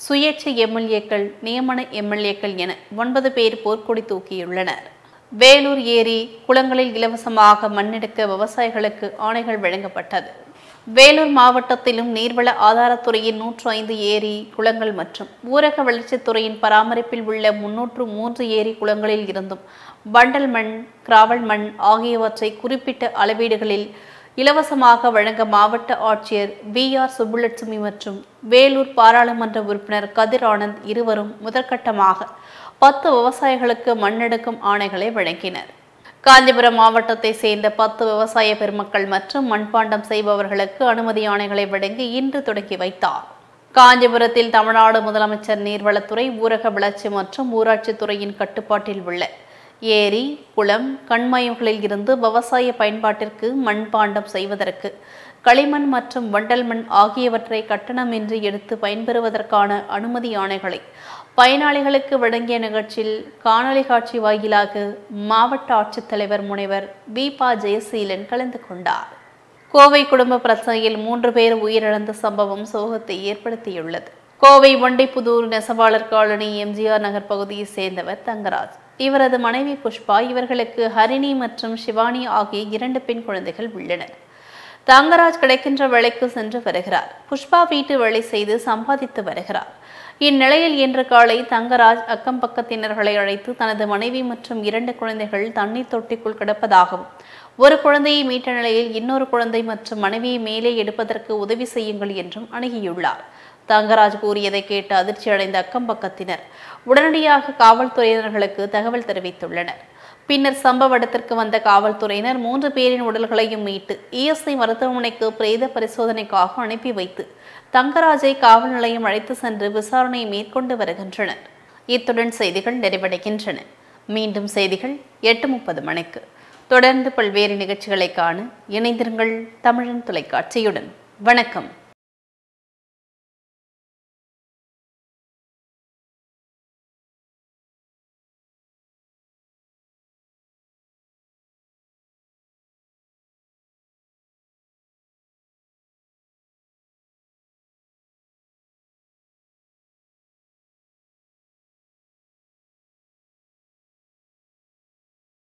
சுயேட்சை எம்எல்ஏக்கள், நியமன எம்எல்ஏக்கள் என 9 பேர் போர்க்கொடி தூக்கியுள்ளனர். வேலூர் ஏரி, குளங்களில் இலவசமாக மண்ணெடுக்க விவசாயிகளுக்கு ஆணைகள் வழங்கப்பட்டது. வேலூர் மாவட்டத்திலும் நீர்வள ஆதாரத்துறையின் 105 ஏரி, குளங்கள் மற்றும் ஊரக வளர்ச்சித்துறையின் பராமரிப்பில் உள்ள 303 ஏரி குளங்களில் இருந்தும் வண்டல் மண், கிராவல் மண் ஆகியவற்றை குறிப்பிட்ட அளவீடுகளில் இலவசமாக வழங்க மாவட்ட ஆட்சியர் VR சுப்புலட்சுமி மற்றும் வேலூர் பாராளுமன்ற உறுப்பினர் கதிர் ஆனந்த் இருவரும் முதற்கட்டமாக 10 விவசாயிகளுக்கு மண்ணெடுக்கும் ஆணைகளை வழங்கினர். காஞ்சிபுரம் மாவட்டத்தை சேர்ந்த 10 விவசாய பெருமக்கள் மற்றும் மண்பாண்டம் செய்பவர்களுக்கு அனுமதி ஆணைகளை வழங்கி இன்று தொடங்கி வைத்தார். காஞ்சிபுரத்தில் தமிழ்நாடு முதலமைச்சர் நீர்வளத்துறை, ஊரக வளர்ச்சி மற்றும் ஊராட்சித்துறையின் கட்டுப்பாட்டில் உள்ள ஏரி, குளம், கண்மாய்களில் இருந்து விவசாய பயன்பாட்டிற்கு மண்பாண்டம் செய்வதற்கு களிமண் மற்றும் வண்டல் மண் ஆகியவற்றை கட்டணமின்றி எடுத்து பயன்பெறுவதற்கான அனுமதி ஆணைகளை பயனாளிகளுக்கு வழங்கிய நிகழ்ச்சியில் காணொலி காட்சி வாயிலாக மாவட்ட ஆட்சித்தலைவர் முனைவர் பீபா ஜெயசீலன் கலந்து கொண்டார். கோவை குடும்ப பிரச்சனையில் 3 பேர் உயிரிழந்த சம்பவம் சோகத்தை ஏற்படுத்தியுள்ளது. கோவை வண்டிப்புதூர் நெசவாளர் காலனி எம்ஜிஆர் நகர் பகுதியை சேர்ந்தவர் தங்கராஜ். இவரது மனைவி புஷ்பா. இவர்களுக்கு ஹரிணி மற்றும் சிவானி ஆகிய 2 பெண் குழந்தைகள் உள்ளனர். தங்கராஜ் கிடைக்கின்ற வேலைக்கு சென்று வருகிறார். புஷ்பா வீட்டு வேலை செய்து சம்பாதித்து வருகிறார். இந்நிலையில் இன்று காலை தங்கராஜ் அக்கம் பக்கத்தினர்களை அழைத்து தனது மனைவி மற்றும் 2 குழந்தைகள் தண்ணீர் தொட்டிக்குள் கிடப்பதாகவும், ஒரு குழந்தையை மீட்ட நிலையில் இன்னொரு குழந்தை மற்றும் மனைவியை மேலே எடுப்பதற்கு உதவி செய்யுங்கள் என்றும் அணுகியுள்ளார். தங்கராஜ் கூறியதை கேட்டு அதிர்ச்சி அடைந்த அக்கம் பக்கத்தினர் உடனடியாக காவல்துறையினர்களுக்கு தகவல் தெரிவித்துள்ளனர். பின்னர் சம்பவ இடத்திற்கு வந்த காவல்துறையினர் 3 பேரின் உடல்களையும் மீட்டு ESI மருத்துவமனைக்கு பிரேத பரிசோதனைக்காக அனுப்பி வைத்து தங்கராஜை காவல் நிலையம் அழைத்து சென்று விசாரணை மேற்கொண்டு வருகின்றனர். இத்துடன் செய்திகள் நிறைவடைகின்றன. மீண்டும் செய்திகள் 8:30 மணிக்கு. தொடர்ந்து பல்வேறு நிகழ்ச்சிகளை காண இணைந்திருங்கள் தமிழன் தொலைக்காட்சியுடன். வணக்கம்.